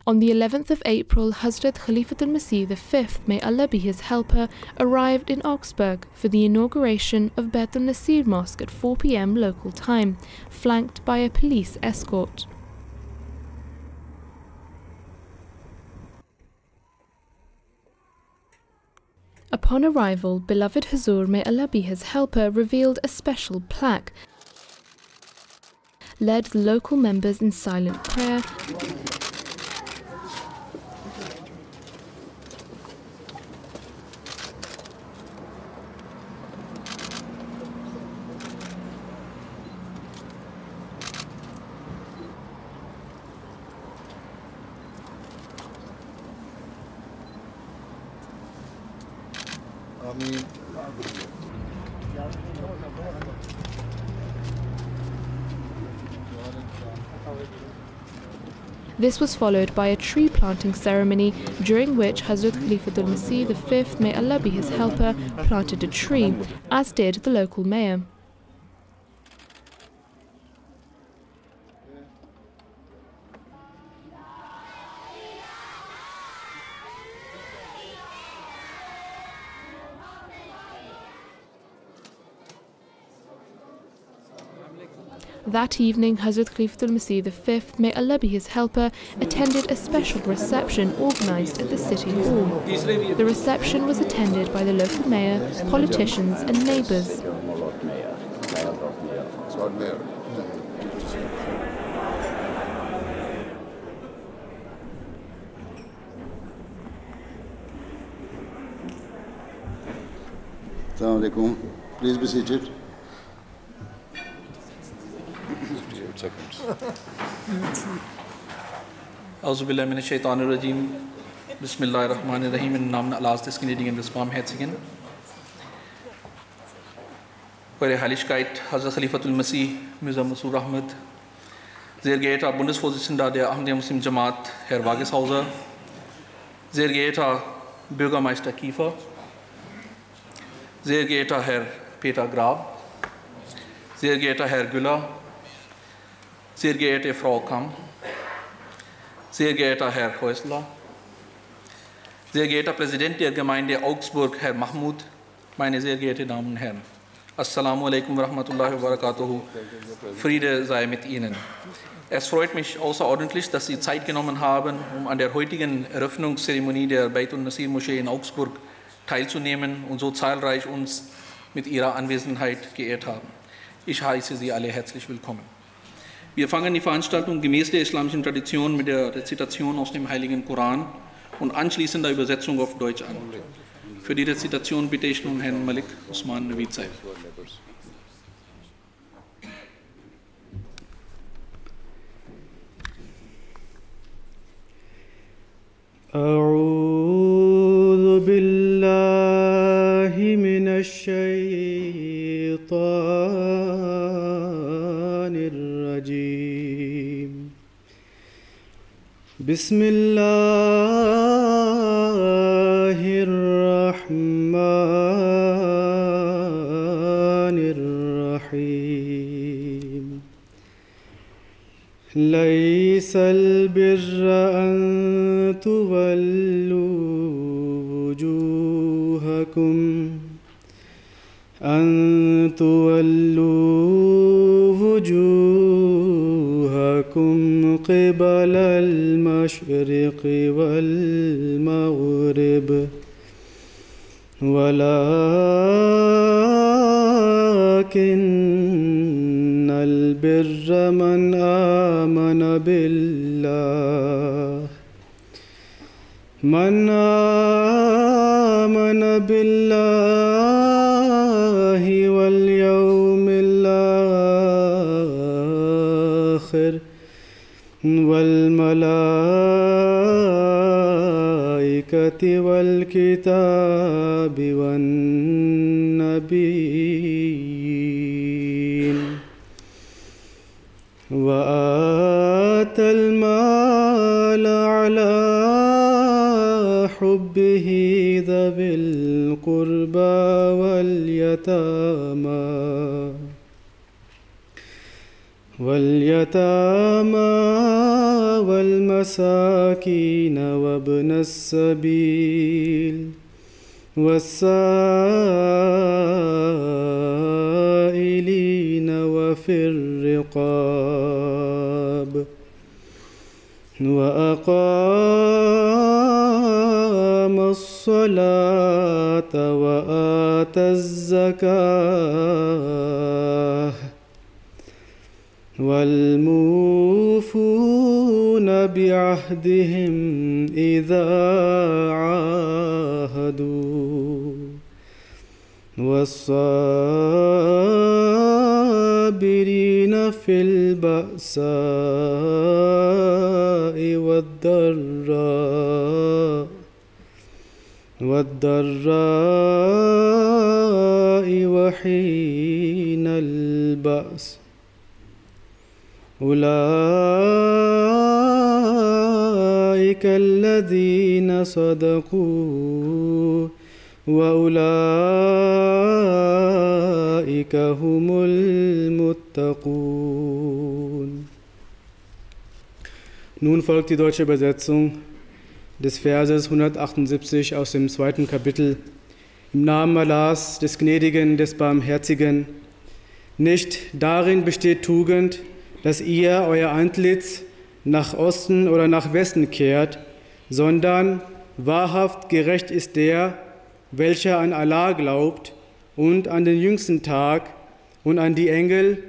On the 11th of April, Hazrat Khalifatul Masih V, may Allah be his helper, arrived in Augsburg for the inauguration of Baitul Nasir Mosque at 4 p.m. local time, flanked by a police escort. Upon arrival, beloved Huzur, may Allah be his helper, revealed a special plaque, led the local members in silent prayer, This was followed by a tree planting ceremony, during which Hazrat Khalifatul Masih V, may Allah be his helper, planted a tree, as did the local mayor. That evening, Hazrat Khalifatul Masih V, may Allah be his helper, attended a special reception organized at the City Hall. The reception was attended by the local mayor, politicians and neighbors. Assalamu alaikum. Please be seated. Auzu billahi minash shaitanir rajim. Bismillahir rahmanir rahim. In Namen Allahs des gnädigen des Barmherzigen. Eure Heiligkeit, Hazrat Khalifatul Masih Mirza Masroor Ahmad, sehr geehrter Bundesvorsitzender der Ahmadiyya Muslim Jamaat, Herr Wageshauser, sehr geehrter Bürgermeister Kiefer, sehr geehrter Herr Peter Grab, sehr geehrter Herr Güller, sehr geehrte Frau Kamm, sehr geehrter Herr Häusler, sehr geehrter Präsident der Gemeinde Augsburg, Herr Mahmoud, meine sehr geehrten Damen und Herren, Assalamu alaikum wa rahmatullahi wa barakatuhu, Friede sei mit Ihnen. Es freut mich außerordentlich, dass Sie Zeit genommen haben, um an der heutigen Eröffnungszeremonie der Baitul Nasir Moschee in Augsburg teilzunehmen und so zahlreich uns mit Ihrer Anwesenheit geehrt haben. Ich heiße Sie alle herzlich willkommen. Wir fangen die Veranstaltung gemäß der islamischen Tradition mit der Rezitation aus dem Heiligen Koran und anschließender Übersetzung auf Deutsch an. Für die Rezitation bitte ich nun Herrn Malik Usman Naveed Saib. أعوذ بالله من الشيطان الرجيم بسم الله الرحمن الرحيم ليس البر أن تولوا وجوهكم قبل المشرق والمغرب ولكن البر من آمن بالله واليوم الآخر والملائكة والكتاب والنبيين وآتى المال على حبه ذوي القربى واليتامى واليتامى والمساكين وابن السبيل والسائلين وفي الرقاب وأقام الصلاة وآتى الزكاة والموفون بعهدهم إذا عاهدوا والصابرين في البأساء والضراء وحين البأس أولئك الذين صدقوا وأولئك هم المتقون. Nun folgt die deutsche Übersetzung des Verses 178 aus dem 2. Kapitel. Im Namen Allahs, des Gnädigen, des Barmherzigen. Nicht darin besteht Tugend, dass ihr euer Antlitz nach Osten oder nach Westen kehrt, sondern wahrhaft gerecht ist der, welcher an Allah glaubt und an den jüngsten Tag und an die Engel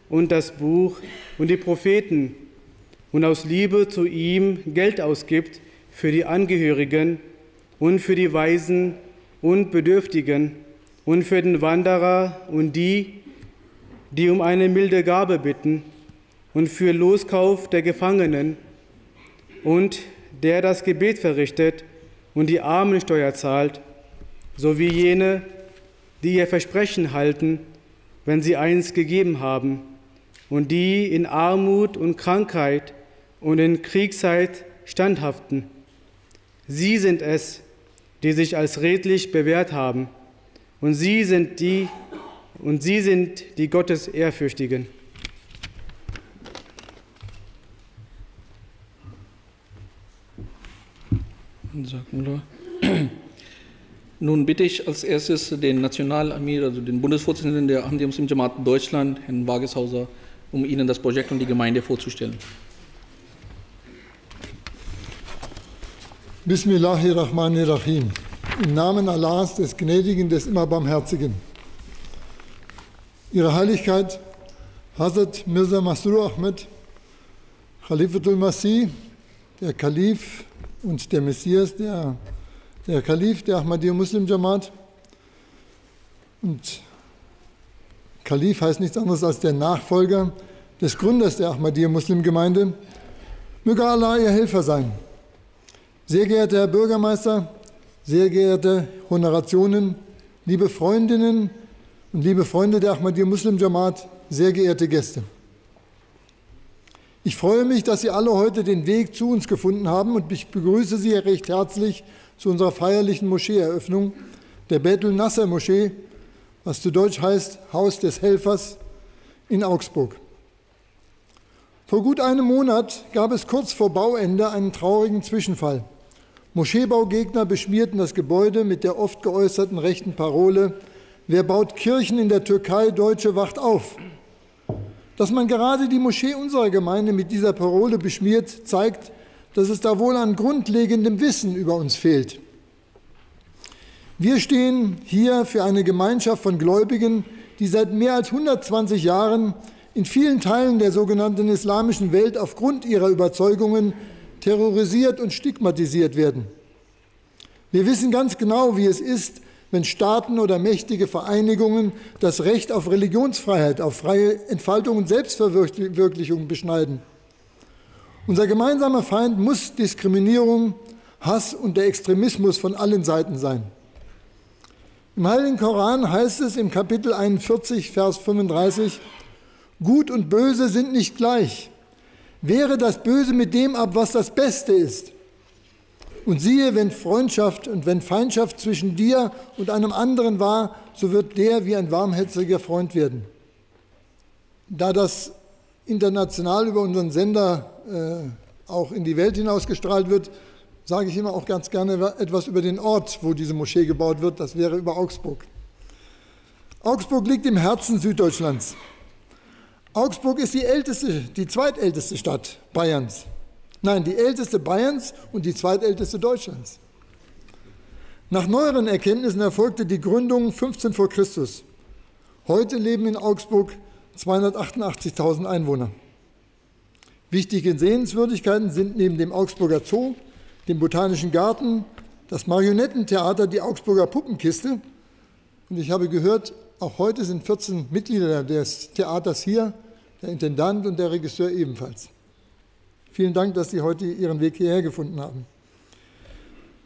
und das Buch und die Propheten und aus Liebe zu ihm Geld ausgibt für die Angehörigen und für die Waisen und Bedürftigen und für den Wanderer und die um eine milde Gabe bitten und für Loskauf der Gefangenen und der das Gebet verrichtet und die Armensteuer zahlt, sowie jene, die ihr Versprechen halten, wenn sie eins gegeben haben, und die in Armut und Krankheit und in Kriegszeit standhaften. Sie sind es, die sich als redlich bewährt haben, und sie sind die Gottes Ehrfürchtigen. Nun bitte ich als erstes den Nationalamir, also den Bundesvorsitzenden der Ahmadiyya Muslim Jamaat Deutschland, Herrn Wageshauser, um Ihnen das Projekt und die Gemeinde vorzustellen. Bismillahirrahmanirrahim. Im Namen Allahs, des Gnädigen, des immer Barmherzigen. Ihre Heiligkeit, Hazrat Mirza Masroor Ahmad, Khalifatul Masih, der Kalif und der Messias, der Kalif der Ahmadiyya Muslim Jamaat. Und Kalif heißt nichts anderes als der Nachfolger des Gründers der Ahmadiyya Muslim Gemeinde. Möge Allah ihr Helfer sein. Sehr geehrter Herr Bürgermeister, sehr geehrte Honorationen, liebe Freundinnen und liebe Freunde der Ahmadiyya Muslim Jamaat, sehr geehrte Gäste. Ich freue mich, dass Sie alle heute den Weg zu uns gefunden haben und ich begrüße Sie recht herzlich zu unserer feierlichen Moscheeeröffnung, der Baitul Nasser Moschee, was zu Deutsch heißt Haus des Helfers in Augsburg. Vor gut einem Monat gab es kurz vor Bauende einen traurigen Zwischenfall. Moscheebaugegner beschmierten das Gebäude mit der oft geäußerten rechten Parole: Wer baut Kirchen in der Türkei, Deutsche wacht auf. Dass man gerade die Moschee unserer Gemeinde mit dieser Parole beschmiert, zeigt, dass es da wohl an grundlegendem Wissen über uns fehlt. Wir stehen hier für eine Gemeinschaft von Gläubigen, die seit mehr als 120 Jahren in vielen Teilen der sogenannten islamischen Welt aufgrund ihrer Überzeugungen terrorisiert und stigmatisiert werden. Wir wissen ganz genau, wie es ist, wenn Staaten oder mächtige Vereinigungen das Recht auf Religionsfreiheit, auf freie Entfaltung und Selbstverwirklichung beschneiden. Unser gemeinsamer Feind muss Diskriminierung, Hass und der Extremismus von allen Seiten sein. Im Heiligen Koran heißt es im Kapitel 41, Vers 35, Gut und Böse sind nicht gleich. Wehre das Böse mit dem ab, was das Beste ist. Und siehe, wenn Freundschaft und wenn Feindschaft zwischen dir und einem anderen war, so wird der wie ein warmherziger Freund werden. Da das international über unseren Sender auch in die Welt hinausgestrahlt wird, sage ich immer auch ganz gerne etwas über den Ort, wo diese Moschee gebaut wird. Das wäre über Augsburg. Augsburg liegt im Herzen Süddeutschlands. Augsburg ist die zweitälteste Stadt Bayerns. Nein, die älteste Bayerns und die zweitälteste Deutschlands. Nach neueren Erkenntnissen erfolgte die Gründung 15 vor Christus. Heute leben in Augsburg 288.000 Einwohner. Wichtige Sehenswürdigkeiten sind neben dem Augsburger Zoo, dem Botanischen Garten, das Marionettentheater, die Augsburger Puppenkiste. Und ich habe gehört, auch heute sind 14 Mitglieder des Theaters hier, der Intendant und der Regisseur ebenfalls. Vielen Dank, dass Sie heute Ihren Weg hierher gefunden haben.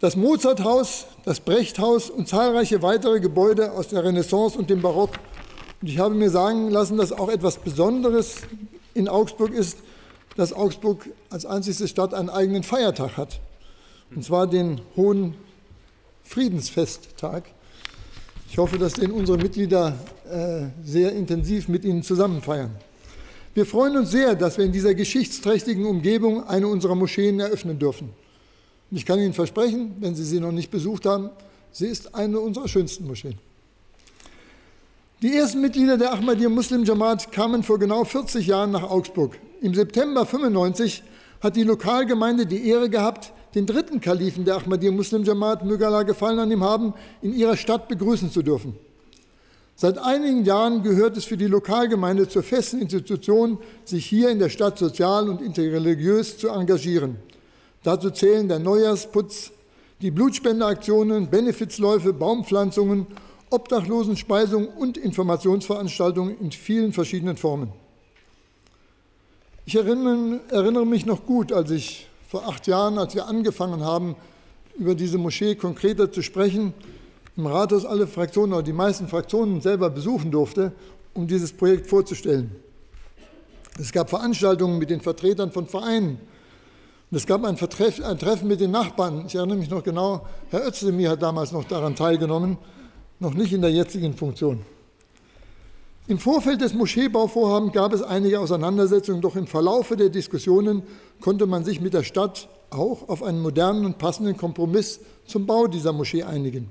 Das Mozarthaus, das Brechthaus und zahlreiche weitere Gebäude aus der Renaissance und dem Barock. Und ich habe mir sagen lassen, dass auch etwas Besonderes in Augsburg ist, dass Augsburg als einzigste Stadt einen eigenen Feiertag hat. Und zwar den Hohen Friedensfesttag. Ich hoffe, dass den unsere Mitglieder sehr intensiv mit Ihnen zusammen feiern. Wir freuen uns sehr, dass wir in dieser geschichtsträchtigen Umgebung eine unserer Moscheen eröffnen dürfen. Und ich kann Ihnen versprechen, wenn Sie sie noch nicht besucht haben, sie ist eine unserer schönsten Moscheen. Die ersten Mitglieder der Ahmadiyya Muslim Jamaat kamen vor genau 40 Jahren nach Augsburg. Im September 1995 hat die Lokalgemeinde die Ehre gehabt, den dritten Kalifen der Ahmadiyya Muslim Jamaat, möge Allah Gefallen an ihm haben, in ihrer Stadt begrüßen zu dürfen. Seit einigen Jahren gehört es für die Lokalgemeinde zur festen Institution, sich hier in der Stadt sozial und interreligiös zu engagieren. Dazu zählen der Neujahrsputz, die Blutspendeaktionen, Benefizläufe, Baumpflanzungen, Obdachlosenspeisung und Informationsveranstaltungen in vielen verschiedenen Formen. Ich erinnere mich noch gut, als ich vor 8 Jahren, als wir angefangen haben, über diese Moschee konkreter zu sprechen, im Rathaus alle Fraktionen oder die meisten Fraktionen selber besuchen durfte, um dieses Projekt vorzustellen. Es gab Veranstaltungen mit den Vertretern von Vereinen. Und es gab ein Treffen mit den Nachbarn. Ich erinnere mich noch genau, Herr Özdemir hat damals noch daran teilgenommen, noch nicht in der jetzigen Funktion. Im Vorfeld des Moscheebauvorhabens gab es einige Auseinandersetzungen, doch im Verlaufe der Diskussionen konnte man sich mit der Stadt auch auf einen modernen und passenden Kompromiss zum Bau dieser Moschee einigen.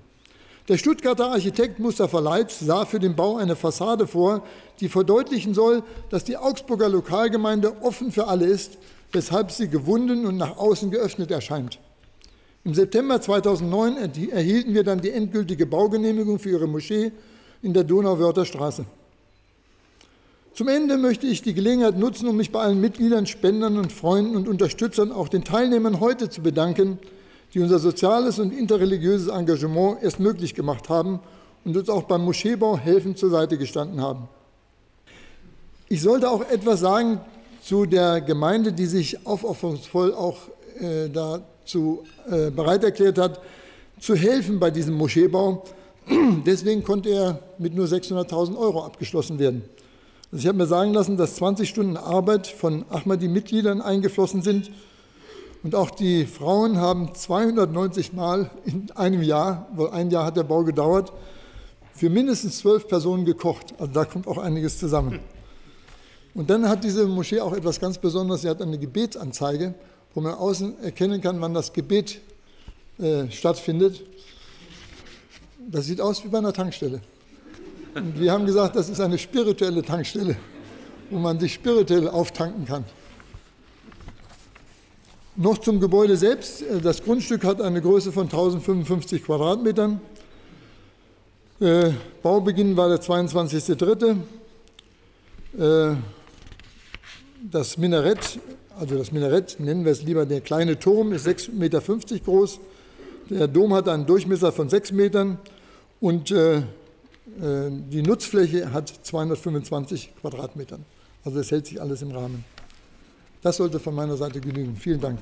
Der Stuttgarter Architekt Mustafa Leitsch sah für den Bau eine Fassade vor, die verdeutlichen soll, dass die Augsburger Lokalgemeinde offen für alle ist, weshalb sie gewunden und nach außen geöffnet erscheint. Im September 2009 erhielten wir dann die endgültige Baugenehmigung für ihre Moschee in der Donauwörther Straße. Zum Ende möchte ich die Gelegenheit nutzen, um mich bei allen Mitgliedern, Spendern und Freunden und Unterstützern, auch den Teilnehmern heute zu bedanken, die unser soziales und interreligiöses Engagement erst möglich gemacht haben und uns auch beim Moscheebau helfend zur Seite gestanden haben. Ich sollte auch etwas sagen zu der Gemeinde, die sich aufopferungsvoll auch dazu bereit erklärt hat, zu helfen bei diesem Moscheebau. Deswegen konnte er mit nur 600.000 € abgeschlossen werden. Also ich habe mir sagen lassen, dass 20 Stunden Arbeit von Ahmadi-Mitgliedern eingeflossen sind. Und auch die Frauen haben 290 Mal in einem Jahr, weil ein Jahr hat der Bau gedauert, für mindestens 12 Personen gekocht. Also da kommt auch einiges zusammen. Und dann hat diese Moschee auch etwas ganz Besonderes. Sie hat eine Gebetsanzeige, wo man außen erkennen kann, wann das Gebet stattfindet. Das sieht aus wie bei einer Tankstelle. Und wir haben gesagt, das ist eine spirituelle Tankstelle, wo man sich spirituell auftanken kann. Noch zum Gebäude selbst. Das Grundstück hat eine Größe von 1055 Quadratmetern. Baubeginn war der 22.03. Das Minarett, nennen wir es lieber der kleine Turm, ist 6,50 Meter groß. Der Dom hat einen Durchmesser von 6 Metern und die Nutzfläche hat 225 Quadratmetern. Also es hält sich alles im Rahmen. Das sollte von meiner Seite genügen. Vielen Dank.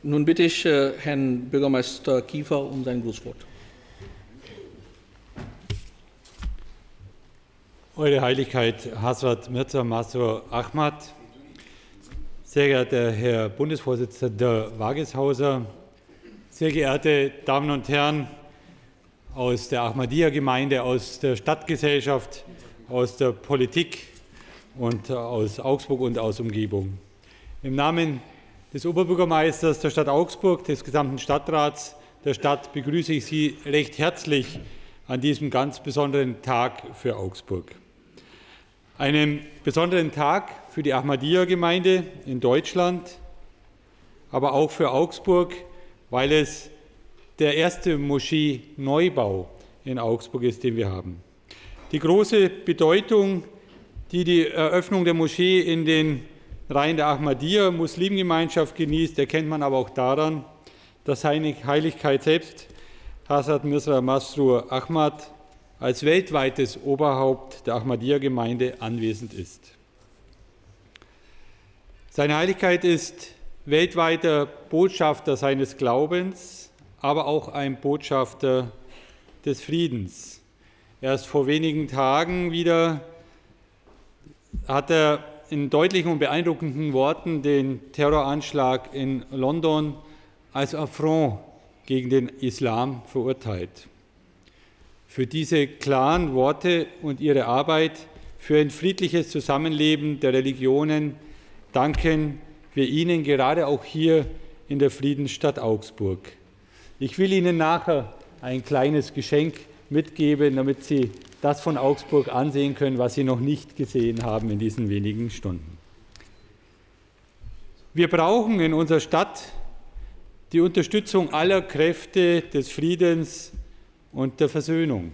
Nun bitte ich Herrn Bürgermeister Kiefer um sein Grußwort. Eure Heiligkeit Hazrat Mirza Masroor Ahmad, sehr geehrter Herr Bundesvorsitzender Wageshauser, Sehr geehrte Damen und Herren aus der Ahmadiyya-Gemeinde, aus der Stadtgesellschaft, aus der Politik und aus Augsburg und aus Umgebung. Im Namen des Oberbürgermeisters der Stadt Augsburg, des gesamten Stadtrats der Stadt begrüße ich Sie recht herzlich an diesem ganz besonderen Tag für Augsburg. Einen besonderen Tag für die Ahmadiyya-Gemeinde in Deutschland, aber auch für Augsburg, weil es der erste Moschee-Neubau in Augsburg ist, den wir haben. Die große Bedeutung, die die Eröffnung der Moschee in den Reihen der Ahmadiyya-Muslimgemeinschaft genießt, erkennt man aber auch daran, dass seine Heiligkeit selbst, Hazrat Mirza Masroor Ahmad, als weltweites Oberhaupt der Ahmadiyya-Gemeinde anwesend ist. Seine Heiligkeit ist weltweiter Botschafter seines Glaubens, aber auch ein Botschafter des Friedens. Erst vor wenigen Tagen wieder hat er in deutlichen und beeindruckenden Worten den Terroranschlag in London als Affront gegen den Islam verurteilt. Für diese klaren Worte und ihre Arbeit für ein friedliches Zusammenleben der Religionen danken wir Ihnen gerade auch hier in der Friedensstadt Augsburg. Ich will Ihnen nachher ein kleines Geschenk mitgeben, damit Sie das von Augsburg ansehen können, was Sie noch nicht gesehen haben in diesen wenigen Stunden. Wir brauchen in unserer Stadt die Unterstützung aller Kräfte des Friedens und der Versöhnung.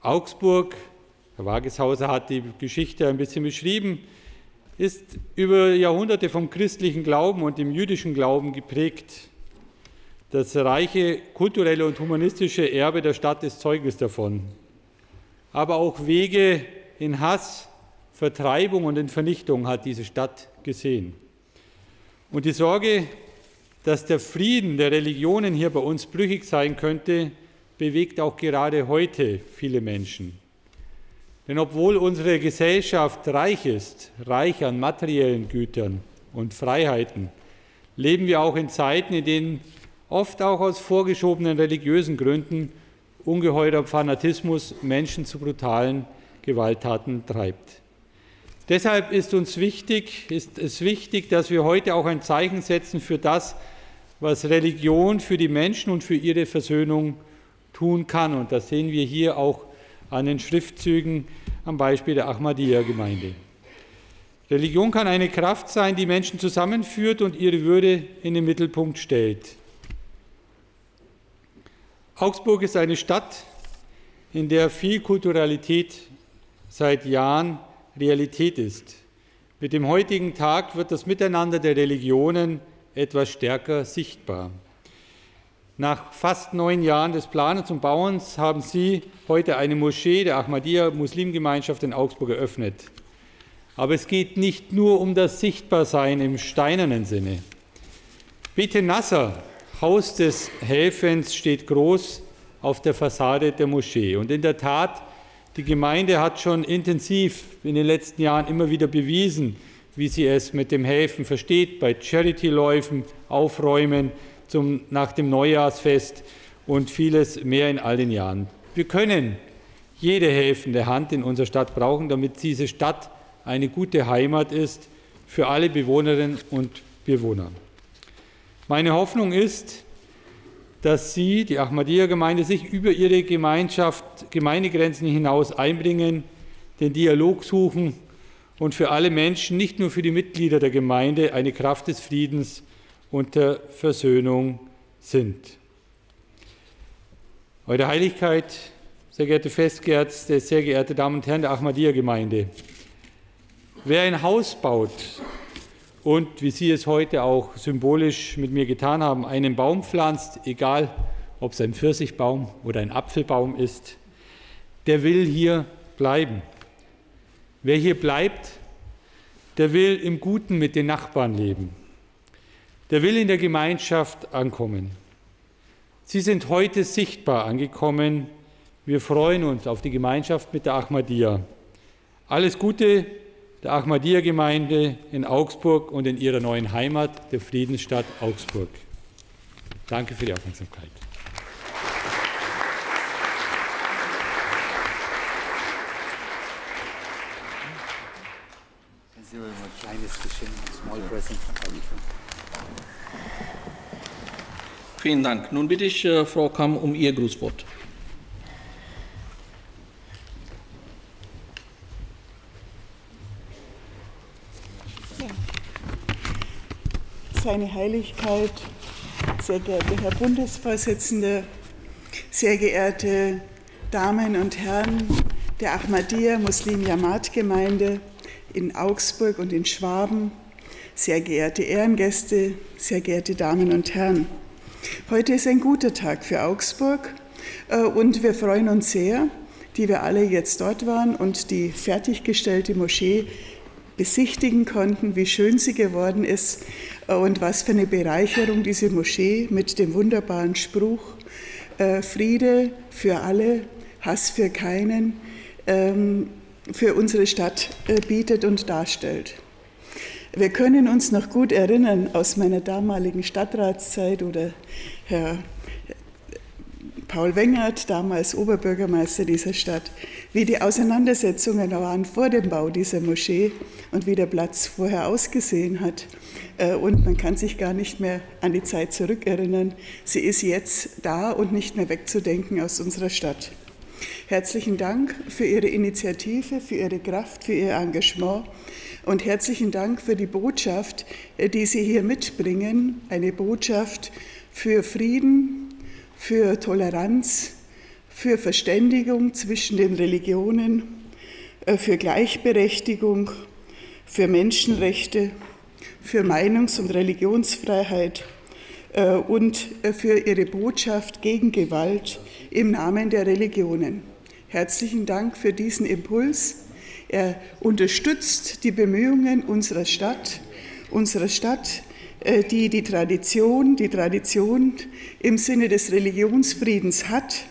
Augsburg, Herr Wageshauser hat die Geschichte ein bisschen beschrieben, ist über Jahrhunderte vom christlichen Glauben und dem jüdischen Glauben geprägt. Das reiche kulturelle und humanistische Erbe der Stadt ist Zeugnis davon. Aber auch Wege in Hass, Vertreibung und in Vernichtung hat diese Stadt gesehen. Und die Sorge, dass der Frieden der Religionen hier bei uns brüchig sein könnte, bewegt auch gerade heute viele Menschen. Denn obwohl unsere Gesellschaft reich ist, reich an materiellen Gütern und Freiheiten, leben wir auch in Zeiten, in denen oft auch aus vorgeschobenen religiösen Gründen ungeheurer Fanatismus Menschen zu brutalen Gewalttaten treibt. Deshalb ist es wichtig, dass wir heute auch ein Zeichen setzen für das, was Religion für die Menschen und für ihre Versöhnung tun kann. Und das sehen wir hier auch an den Schriftzügen am Beispiel der Ahmadiyya-Gemeinde. Religion kann eine Kraft sein, die Menschen zusammenführt und ihre Würde in den Mittelpunkt stellt. Augsburg ist eine Stadt, in der viel Kulturalität seit Jahren Realität ist. Mit dem heutigen Tag wird das Miteinander der Religionen etwas stärker sichtbar. Nach fast 9 Jahren des Planens und Bauens haben Sie heute eine Moschee der Ahmadiyya-Muslimgemeinschaft in Augsburg eröffnet. Aber es geht nicht nur um das Sichtbarsein im steinernen Sinne. Bete Nasser, Haus des Helfens, steht groß auf der Fassade der Moschee. Und in der Tat, die Gemeinde hat schon intensiv in den letzten Jahren immer wieder bewiesen, wie sie es mit dem Helfen versteht, bei Charity-Läufen, Aufräumen, nach dem Neujahrsfest und vieles mehr in all den Jahren. Wir können jede helfende Hand in unserer Stadt brauchen, damit diese Stadt eine gute Heimat ist für alle Bewohnerinnen und Bewohner. Meine Hoffnung ist, dass Sie, die Ahmadiyya-Gemeinde, sich über Ihre Gemeindegrenzen hinaus einbringen, den Dialog suchen und für alle Menschen, nicht nur für die Mitglieder der Gemeinde, eine Kraft des Friedens und der Versöhnung sind. Eure Heiligkeit, sehr geehrte Festgäste, sehr geehrte Damen und Herren der Ahmadiyya-Gemeinde, wer ein Haus baut und, wie Sie es heute auch symbolisch mit mir getan haben, einen Baum pflanzt, egal ob es ein Pfirsichbaum oder ein Apfelbaum ist, der will hier bleiben. Wer hier bleibt, der will im Guten mit den Nachbarn leben. Der will in der Gemeinschaft ankommen. Sie sind heute sichtbar angekommen. Wir freuen uns auf die Gemeinschaft mit der Ahmadiyya. Alles Gute der Ahmadiyya-Gemeinde in Augsburg und in ihrer neuen Heimat, der Friedensstadt Augsburg. Danke für die Aufmerksamkeit. Vielen Dank. Nun bitte ich Frau Kamm um Ihr Grußwort. Seine Heiligkeit, sehr geehrter Herr Bundesvorsitzender, sehr geehrte Damen und Herren der Ahmadiyya Muslim Jamaat Gemeinde in Augsburg und in Schwaben, sehr geehrte Ehrengäste, sehr geehrte Damen und Herren. Heute ist ein guter Tag für Augsburg und wir freuen uns sehr, die wir alle jetzt dort waren und die fertiggestellte Moschee besichtigen konnten, wie schön sie geworden ist und was für eine Bereicherung diese Moschee mit dem wunderbaren Spruch Friede für alle, Hass für keinen für unsere Stadt bietet und darstellt. Wir können uns noch gut erinnern aus meiner damaligen Stadtratszeit oder Herr Paul Wengert, damals Oberbürgermeister dieser Stadt, wie die Auseinandersetzungen waren vor dem Bau dieser Moschee und wie der Platz vorher ausgesehen hat. Und man kann sich gar nicht mehr an die Zeit zurückerinnern. Sie ist jetzt da und nicht mehr wegzudenken aus unserer Stadt. Herzlichen Dank für Ihre Initiative, für Ihre Kraft, für Ihr Engagement und herzlichen Dank für die Botschaft, die Sie hier mitbringen, eine Botschaft für Frieden, für Toleranz, für Verständigung zwischen den Religionen, für Gleichberechtigung, für Menschenrechte, für Meinungs- und Religionsfreiheit und für Ihre Botschaft gegen Gewalt im Namen der Religionen. Herzlichen Dank für diesen Impuls. Er unterstützt die Bemühungen unserer Stadt, die die Tradition im Sinne des Religionsfriedens hat,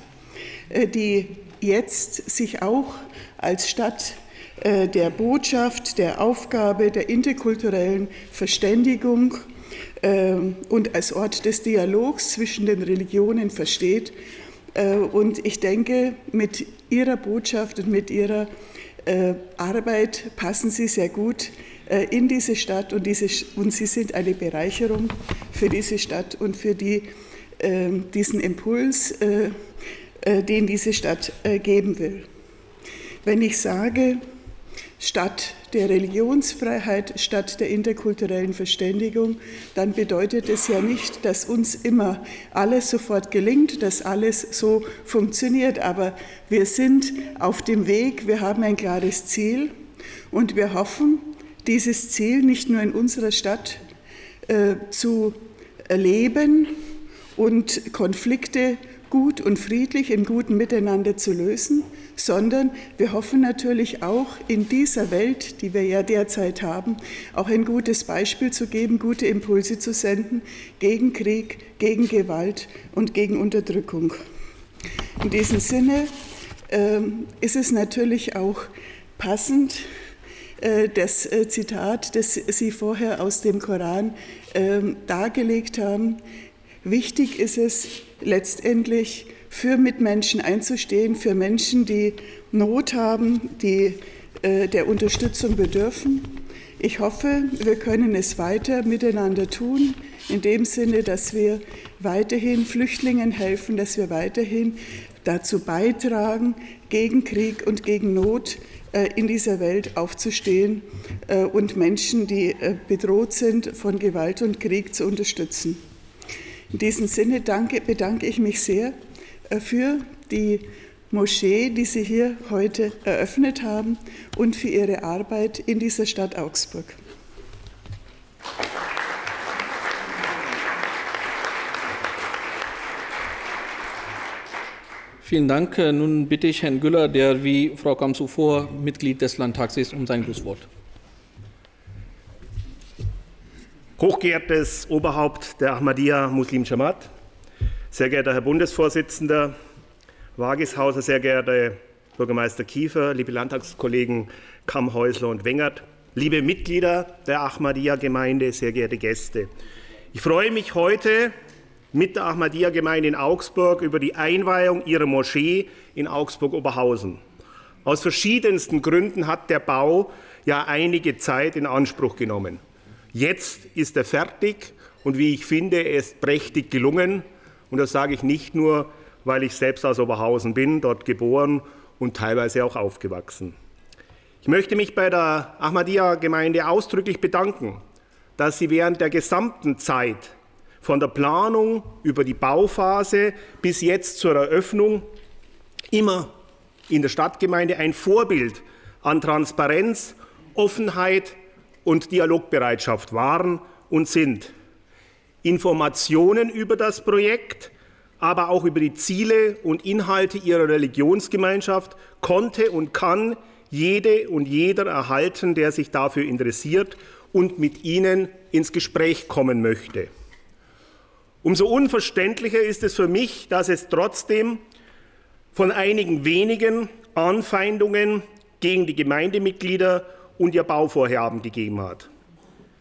die jetzt sich auch als Stadt der Botschaft, der Aufgabe, der interkulturellen Verständigung und als Ort des Dialogs zwischen den Religionen versteht. Und ich denke, mit Ihrer Botschaft und mit Ihrer Arbeit passen Sie sehr gut in diese Stadt und Sie sind eine Bereicherung für diese Stadt und für diesen Impuls, den diese Stadt geben will. Wenn ich sage, Stadt der Religionsfreiheit, Stadt der interkulturellen Verständigung, dann bedeutet es ja nicht, dass uns immer alles sofort gelingt, dass alles so funktioniert, aber wir sind auf dem Weg, wir haben ein klares Ziel und wir hoffen, dieses Ziel nicht nur in unserer Stadt zu erleben und Konflikte gut und friedlich im guten Miteinander zu lösen, sondern wir hoffen natürlich auch in dieser Welt, die wir ja derzeit haben, auch ein gutes Beispiel zu geben, gute Impulse zu senden gegen Krieg, gegen Gewalt und gegen Unterdrückung. In diesem Sinne ist es natürlich auch passend, das Zitat, das Sie vorher aus dem Koran dargelegt haben. Wichtig ist es letztendlich, für Mitmenschen einzustehen, für Menschen, die Not haben, die der Unterstützung bedürfen. Ich hoffe, wir können es weiter miteinander tun, in dem Sinne, dass wir weiterhin Flüchtlingen helfen, dass wir weiterhin dazu beitragen, gegen Krieg und gegen Not in dieser Welt aufzustehen und Menschen, die bedroht sind von Gewalt und Krieg, zu unterstützen. In diesem Sinne bedanke ich mich sehr für die Moschee, die Sie hier heute eröffnet haben und für Ihre Arbeit in dieser Stadt Augsburg. Vielen Dank. Nun bitte ich Herrn Güller, der wie Frau Kamm zuvor Mitglied des Landtags ist, um sein Schlusswort. Hochgeehrtes Oberhaupt der Ahmadiyya Muslim Jamaat, sehr geehrter Herr Bundesvorsitzender Wagishauser, sehr geehrter Bürgermeister Kiefer, liebe Landtagskollegen Kamm, Häusler und Wengert, liebe Mitglieder der Ahmadiyya-Gemeinde, sehr geehrte Gäste. Ich freue mich heute, mit der Ahmadiyya-Gemeinde in Augsburg über die Einweihung ihrer Moschee in Augsburg-Oberhausen. Aus verschiedensten Gründen hat der Bau ja einige Zeit in Anspruch genommen. Jetzt ist er fertig und wie ich finde, er ist prächtig gelungen. Und das sage ich nicht nur, weil ich selbst aus Oberhausen bin, dort geboren und teilweise auch aufgewachsen. Ich möchte mich bei der Ahmadiyya-Gemeinde ausdrücklich bedanken, dass sie während der gesamten Zeit von der Planung über die Bauphase bis jetzt zur Eröffnung immer in der Stadtgemeinde ein Vorbild an Transparenz, Offenheit und Dialogbereitschaft waren und sind. Informationen über das Projekt, aber auch über die Ziele und Inhalte ihrer Religionsgemeinschaft konnte und kann jede und jeder erhalten, der sich dafür interessiert und mit ihnen ins Gespräch kommen möchte. Umso unverständlicher ist es für mich, dass es trotzdem von einigen wenigen Anfeindungen gegen die Gemeindemitglieder und ihr Bauvorhaben gegeben hat.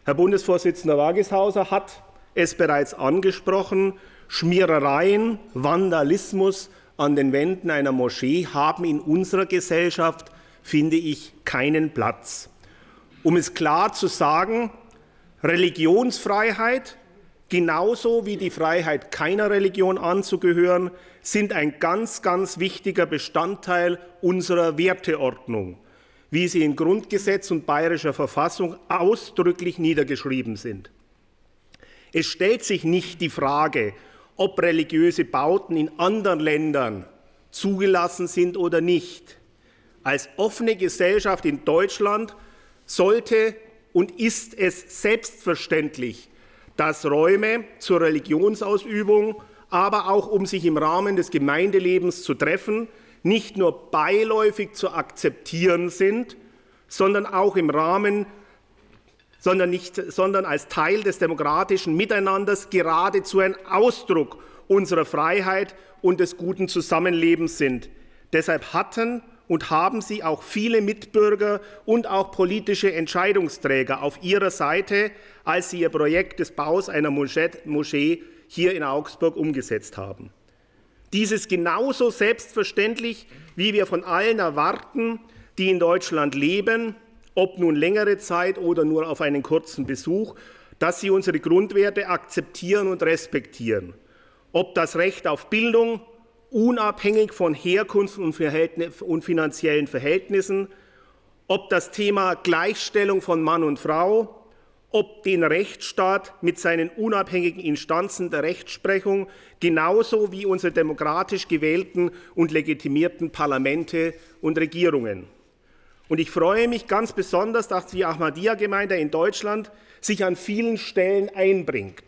Herr Bundesvorsitzender Wageshauser hat es bereits angesprochen, Schmierereien, Vandalismus an den Wänden einer Moschee haben in unserer Gesellschaft, finde ich, keinen Platz. Um es klar zu sagen, Religionsfreiheit, genauso wie die Freiheit, keiner Religion anzugehören, sind ein ganz, ganz wichtiger Bestandteil unserer Werteordnung, wie sie in Grundgesetz und bayerischer Verfassung ausdrücklich niedergeschrieben sind. Es stellt sich nicht die Frage, ob religiöse Bauten in anderen Ländern zugelassen sind oder nicht. Als offene Gesellschaft in Deutschland sollte und ist es selbstverständlich, dass Räume zur Religionsausübung, aber auch um sich im Rahmen des Gemeindelebens zu treffen, nicht nur beiläufig zu akzeptieren sind, sondern auch im Rahmen, sondern als Teil des demokratischen Miteinanders geradezu ein Ausdruck unserer Freiheit und des guten Zusammenlebens sind. Deshalb hatten und haben sie auch viele Mitbürger und auch politische Entscheidungsträger auf ihrer Seite, als sie ihr Projekt des Baus einer Moschee hier in Augsburg umgesetzt haben. Dies ist genauso selbstverständlich, wie wir von allen erwarten, die in Deutschland leben, ob nun längere Zeit oder nur auf einen kurzen Besuch, dass sie unsere Grundwerte akzeptieren und respektieren. Ob das Recht auf Bildung, unabhängig von Herkunft und finanziellen Verhältnissen, ob das Thema Gleichstellung von Mann und Frau, ob den Rechtsstaat mit seinen unabhängigen Instanzen der Rechtsprechung, genauso wie unsere demokratisch gewählten und legitimierten Parlamente und Regierungen. Und ich freue mich ganz besonders, dass die Ahmadiyya-Gemeinde in Deutschland sich an vielen Stellen einbringt.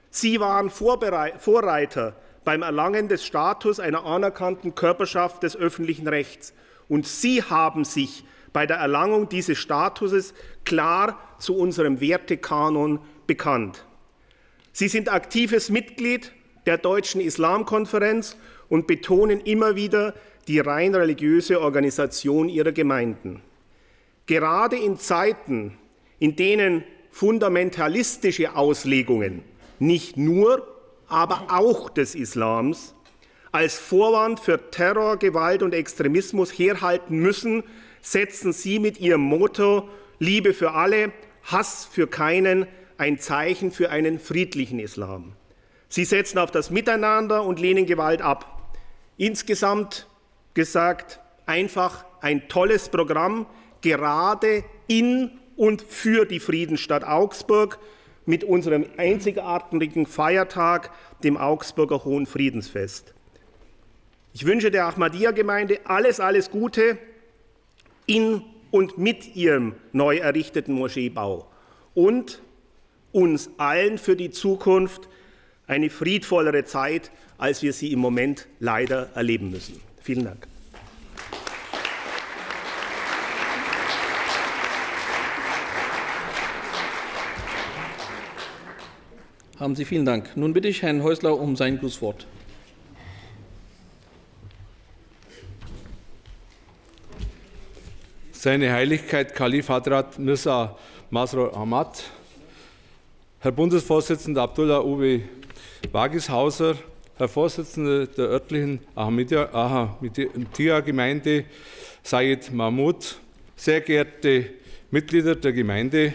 Sie waren Vorreiter beim Erlangen des Status einer anerkannten Körperschaft des öffentlichen Rechts. Und Sie haben sich bei der Erlangung dieses Statuses klar zu unserem Wertekanon bekannt. Sie sind aktives Mitglied der Deutschen Islamkonferenz und betonen immer wieder die rein religiöse Organisation ihrer Gemeinden. Gerade in Zeiten, in denen fundamentalistische Auslegungen nicht nur, aber auch des Islams als Vorwand für Terror, Gewalt und Extremismus herhalten müssen, setzen Sie mit Ihrem Motto Liebe für alle, Hass für keinen ein Zeichen für einen friedlichen Islam. Sie setzen auf das Miteinander und lehnen Gewalt ab. Insgesamt gesagt, einfach ein tolles Programm, gerade in und für die Friedensstadt Augsburg mit unserem einzigartigen Feiertag, dem Augsburger Hohen Friedensfest. Ich wünsche der Ahmadiyya-Gemeinde alles Gute in und mit ihrem neu errichteten Moscheebau und uns allen für die Zukunft eine friedvollere Zeit, als wir sie im Moment leider erleben müssen. Vielen Dank. Haben Sie vielen Dank. Nun bitte ich Herrn Häusler um sein Grußwort. Seine Heiligkeit Kalif Hadrat Mirza Masroor Ahmad, Herr Bundesvorsitzender Abdullah Ubi Wagishauser, Herr Vorsitzender der örtlichen Ahmadiyya-Gemeinde Said Mahmoud, sehr geehrte Mitglieder der Gemeinde,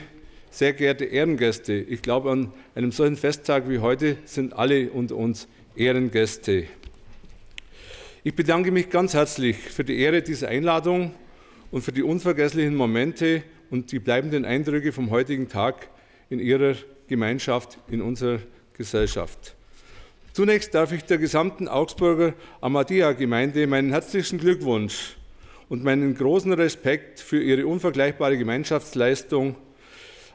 sehr geehrte Ehrengäste. Ich glaube, an einem solchen Festtag wie heute sind alle unter uns Ehrengäste. Ich bedanke mich ganz herzlich für die Ehre dieser Einladung und für die unvergesslichen Momente und die bleibenden Eindrücke vom heutigen Tag in Ihrer Gemeinschaft, in unserer Gesellschaft. Zunächst darf ich der gesamten Augsburger Ahmadiyya-Gemeinde meinen herzlichen Glückwunsch und meinen großen Respekt für ihre unvergleichbare Gemeinschaftsleistung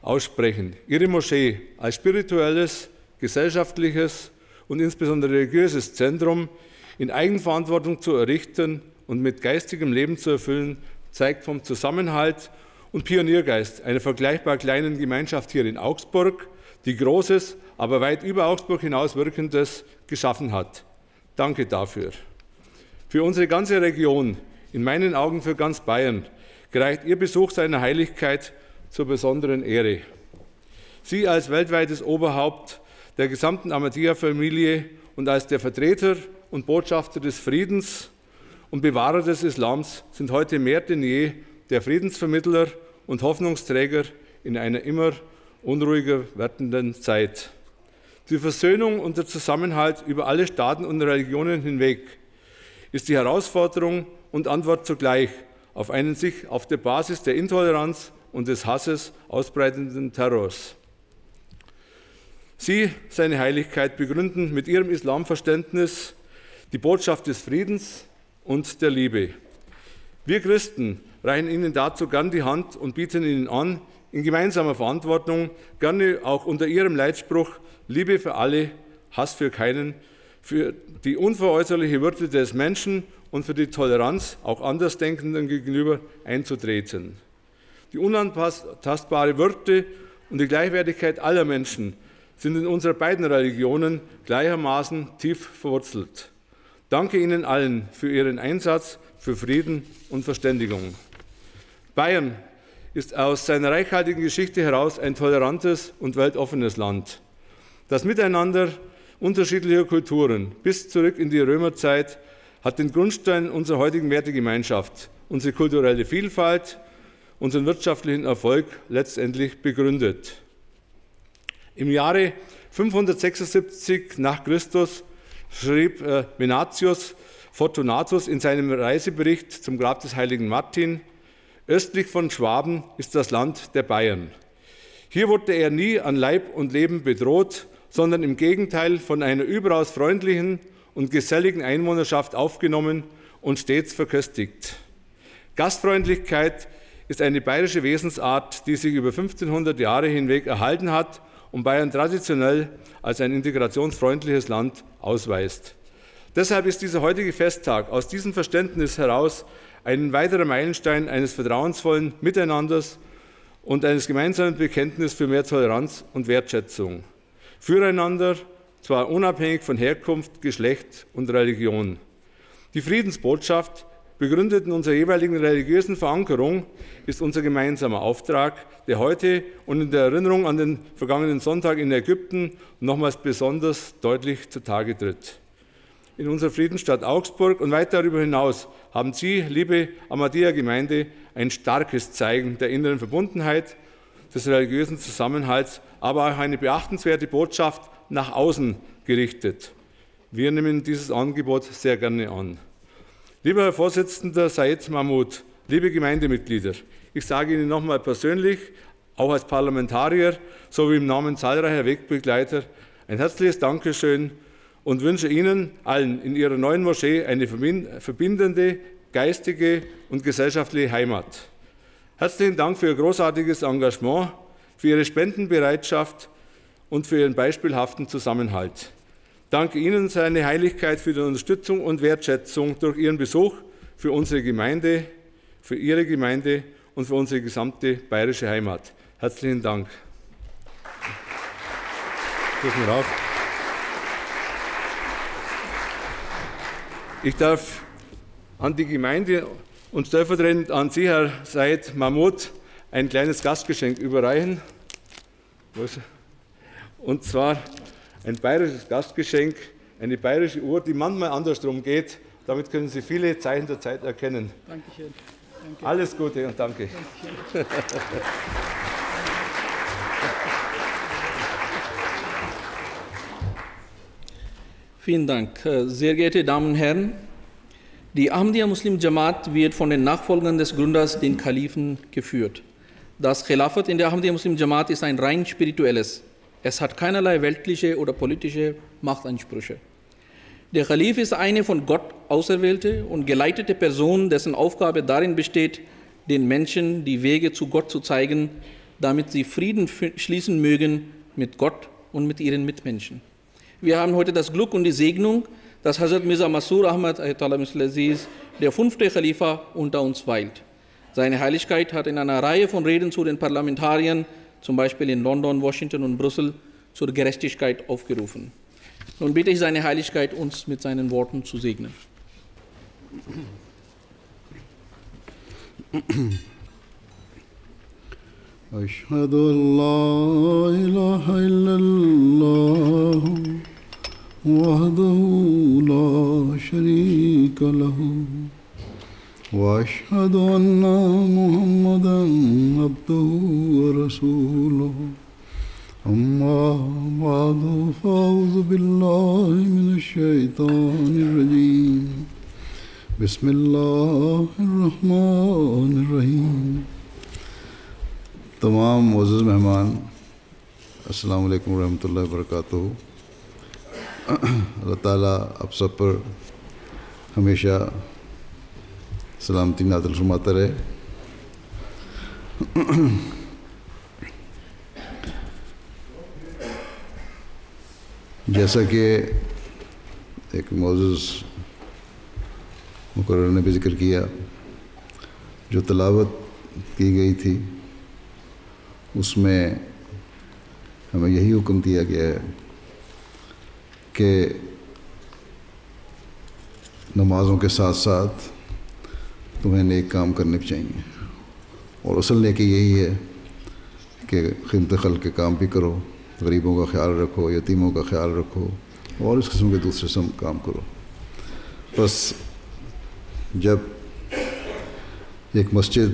aussprechen. Ihre Moschee als spirituelles, gesellschaftliches und insbesondere religiöses Zentrum in Eigenverantwortung zu errichten und mit geistigem Leben zu erfüllen, zeigt vom Zusammenhalt und Pioniergeist einer vergleichbar kleinen Gemeinschaft hier in Augsburg, die Großes, aber weit über Augsburg hinaus Wirkendes geschaffen hat. Danke dafür. Für unsere ganze Region, in meinen Augen für ganz Bayern, gereicht Ihr Besuch seiner Heiligkeit zur besonderen Ehre. Sie als weltweites Oberhaupt der gesamten Ahmadiyya-Familie und als der Vertreter und Botschafter des Friedens und Bewahrer des Islams sind heute mehr denn je der Friedensvermittler und Hoffnungsträger in einer immer unruhiger werdenden Zeit. Die Versöhnung und der Zusammenhalt über alle Staaten und Religionen hinweg ist die Herausforderung und Antwort zugleich auf einen sich auf der Basis der Intoleranz und des Hasses ausbreitenden Terrors. Sie, seine Heiligkeit, begründen mit ihrem Islamverständnis die Botschaft des Friedens und der Liebe. Wir Christen reichen Ihnen dazu gern die Hand und bieten Ihnen an, in gemeinsamer Verantwortung, gerne auch unter Ihrem Leitspruch Liebe für alle, Hass für keinen, für die unveräußerliche Würde des Menschen und für die Toleranz auch Andersdenkenden gegenüber einzutreten. Die unantastbare Würde und die Gleichwertigkeit aller Menschen sind in unseren beiden Religionen gleichermaßen tief verwurzelt. Danke Ihnen allen für Ihren Einsatz für Frieden und Verständigung. Bayern ist aus seiner reichhaltigen Geschichte heraus ein tolerantes und weltoffenes Land. Das Miteinander unterschiedlicher Kulturen bis zurück in die Römerzeit hat den Grundstein unserer heutigen Wertegemeinschaft, unsere kulturelle Vielfalt, unseren wirtschaftlichen Erfolg letztendlich begründet. Im Jahre 576 nach Christus schrieb Venantius Fortunatus in seinem Reisebericht zum Grab des heiligen Martin: Östlich von Schwaben ist das Land der Bayern. Hier wurde er nie an Leib und Leben bedroht, sondern im Gegenteil von einer überaus freundlichen und geselligen Einwohnerschaft aufgenommen und stets verköstigt. Gastfreundlichkeit ist eine bayerische Wesensart, die sich über 1500 Jahre hinweg erhalten hat und Bayern traditionell als ein integrationsfreundliches Land ausweist. Deshalb ist dieser heutige Festtag aus diesem Verständnis heraus ein weiterer Meilenstein eines vertrauensvollen Miteinanders und eines gemeinsamen Bekenntnisses für mehr Toleranz und Wertschätzung. Füreinander, zwar unabhängig von Herkunft, Geschlecht und Religion. Die Friedensbotschaft, begründet in unserer jeweiligen religiösen Verankerung, ist unser gemeinsamer Auftrag, der heute und in der Erinnerung an den vergangenen Sonntag in Ägypten nochmals besonders deutlich zutage tritt. In unserer Friedensstadt Augsburg und weit darüber hinaus haben Sie, liebe Ahmadiyya-Gemeinde, ein starkes Zeigen der inneren Verbundenheit, des religiösen Zusammenhalts, aber auch eine beachtenswerte Botschaft nach außen gerichtet. Wir nehmen dieses Angebot sehr gerne an. Lieber Herr Vorsitzender Said Mahmoud, liebe Gemeindemitglieder, ich sage Ihnen nochmal persönlich, auch als Parlamentarier sowie im Namen zahlreicher Wegbegleiter, ein herzliches Dankeschön und wünsche Ihnen allen in Ihrer neuen Moschee eine verbindende, geistige und gesellschaftliche Heimat. Herzlichen Dank für Ihr großartiges Engagement, für Ihre Spendenbereitschaft und für Ihren beispielhaften Zusammenhalt. Danke Ihnen, seine Heiligkeit, für die Unterstützung und Wertschätzung durch Ihren Besuch für unsere Gemeinde, für Ihre Gemeinde und für unsere gesamte bayerische Heimat. Herzlichen Dank. Ich darf an die Gemeinde und stellvertretend an Sie, Herr Said Mahmoud, ein kleines Gastgeschenk überreichen. Und zwar ein bayerisches Gastgeschenk, eine bayerische Uhr, die manchmal andersrum geht. Damit können Sie viele Zeichen der Zeit erkennen. Dankeschön. Danke. Alles Gute und danke. Vielen Dank. Sehr geehrte Damen und Herren, die Ahmadiyya Muslim Jamaat wird von den Nachfolgern des Gründers, den Kalifen, geführt. Das Khilafat in der Ahmadiyya Muslim Jamaat ist ein rein spirituelles. Es hat keinerlei weltliche oder politische Machtansprüche. Der Khalif ist eine von Gott auserwählte und geleitete Person, dessen Aufgabe darin besteht, den Menschen die Wege zu Gott zu zeigen, damit sie Frieden schließen mögen mit Gott und mit ihren Mitmenschen. Wir haben heute das Glück und die Segnung, dass Hazrat Mirza Masroor Ahmad, der 5. Khalifa, unter uns weilt. Seine Heiligkeit hat in einer Reihe von Reden zu den Parlamentariern, zum Beispiel in London, Washington und Brüssel, zur Gerechtigkeit aufgerufen. Nun bitte ich seine Heiligkeit, uns mit seinen Worten zu segnen. أشهد أن لا إله إلا الله وحده لا شريك له وأشهد أن محمدا عبده ورسوله أما بعد فأعوذ بالله من الشيطان الرجيم بسم الله الرحمن الرحيم. تمام معزز مہمان السلام علیکم ورحمۃ اللہ وبرکاتہ. اللہ تعالیٰ آپ سب پر ہمیشہ سلامتی نازل فرماتا رہے. جیسا کہ ایک معزز مقرر نے بھی ذکر کیا، جو تلاوت کی گئی تھی اس میں ہمیں یہی حکم دیا گیا ہے کہ نمازوں کے ساتھ ساتھ تمہیں نیک کام کرنے چاہیے، اور اصل نیکی یہی ہے کہ خدمت خلق کے کام بھی کرو، غریبوں کا خیال رکھو، یتیموں کا خیال رکھو، اور اس قسم کے دوسرے سب کام کرو. بس جب ایک مسجد